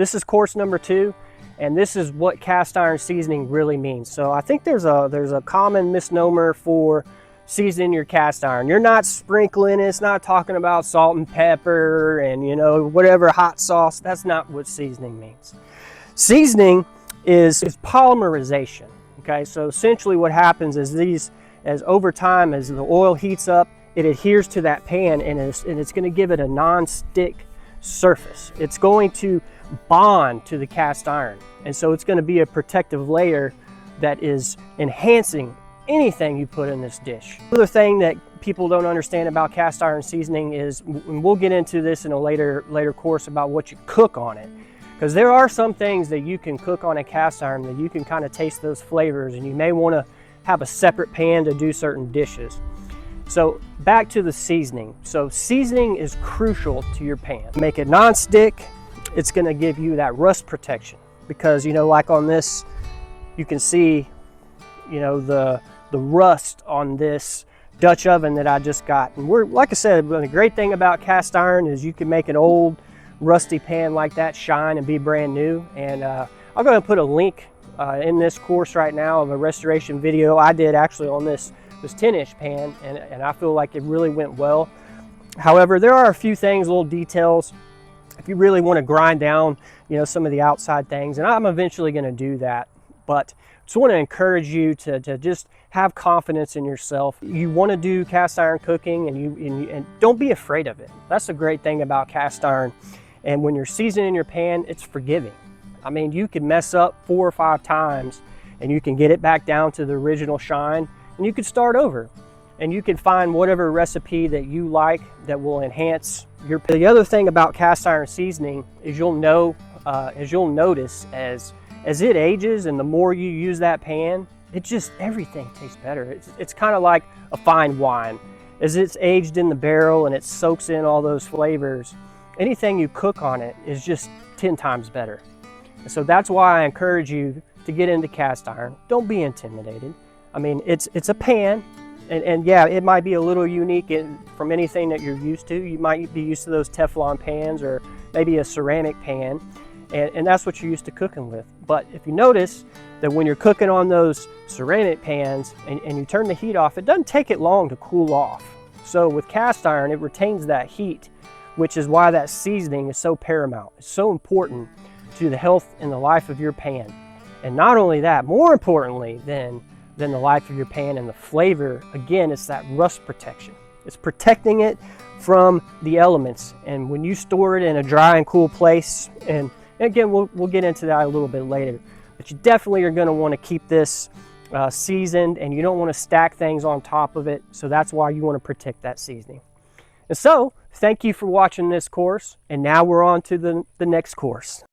This is course number 2, and this is what cast iron seasoning really means. So I think there's a common misnomer for seasoning your cast iron. You're not sprinkling it. It's not talking about salt and pepper and, you know, whatever hot sauce. That's not what seasoning means. Seasoning is polymerization. Okay, so essentially what happens is as over time, as the oil heats up, it adheres to that pan, and it's going to give it a non-stick surface. It's going to bond to the cast iron, and so it's going to be a protective layer that is enhancing anything you put in this dish. Another thing that people don't understand about cast iron seasoning is, and we'll get into this in a later course about what you cook on it, because there are some things that you can cook on a cast iron that you can kind of taste those flavors, and you may want to have a separate pan to do certain dishes. So back to the seasoning. So seasoning is crucial to your pan. Make it non-stick. It's going to give you that rust protection, because, you know, like on this, you can see, you know, the rust on this Dutch oven that I just got. And like I said, the great thing about cast iron is you can make an old rusty pan like that shine and be brand new. And I'll go ahead and put a link in this course right now of a restoration video I did actually on this 10-inch pan, and I feel like it really went well. However, there are a few things, little details, if you really want to grind down, you know, some of the outside things, and I'm eventually going to do that. But just want to encourage you to just have confidence in yourself. You want to do cast iron cooking, and don't be afraid of it. That's the great thing about cast iron. And when you're seasoning your pan, it's forgiving. I mean, you can mess up 4 or 5 times, and you can get it back down to the original shine, and you can start over. And you can find whatever recipe that you like that will enhance your pan. The other thing about cast iron seasoning is you'll notice as it ages, and the more you use that pan, everything tastes better. It's kind of like a fine wine. As it's aged in the barrel and it soaks in all those flavors, anything you cook on it is just 10 times better. And so that's why I encourage you to get into cast iron. Don't be intimidated. I mean, it's a pan, and yeah, it might be a little unique from anything that you're used to. You might be used to those Teflon pans or maybe a ceramic pan, and that's what you're used to cooking with. But if you notice that when you're cooking on those ceramic pans and you turn the heat off, it doesn't take it long to cool off. So with cast iron, it retains that heat, which is why that seasoning is so paramount. It's so important to the health and the life of your pan. And not only that, more importantly than the life of your pan and the flavor, again, it's that rust protection. It's protecting it from the elements. And when you store it in a dry and cool place, and again, we'll get into that a little bit later, but you definitely are going to want to keep this seasoned, and you don't want to stack things on top of it. So that's why you want to protect that seasoning. And so, thank you for watching this course, and now we're on to the next course.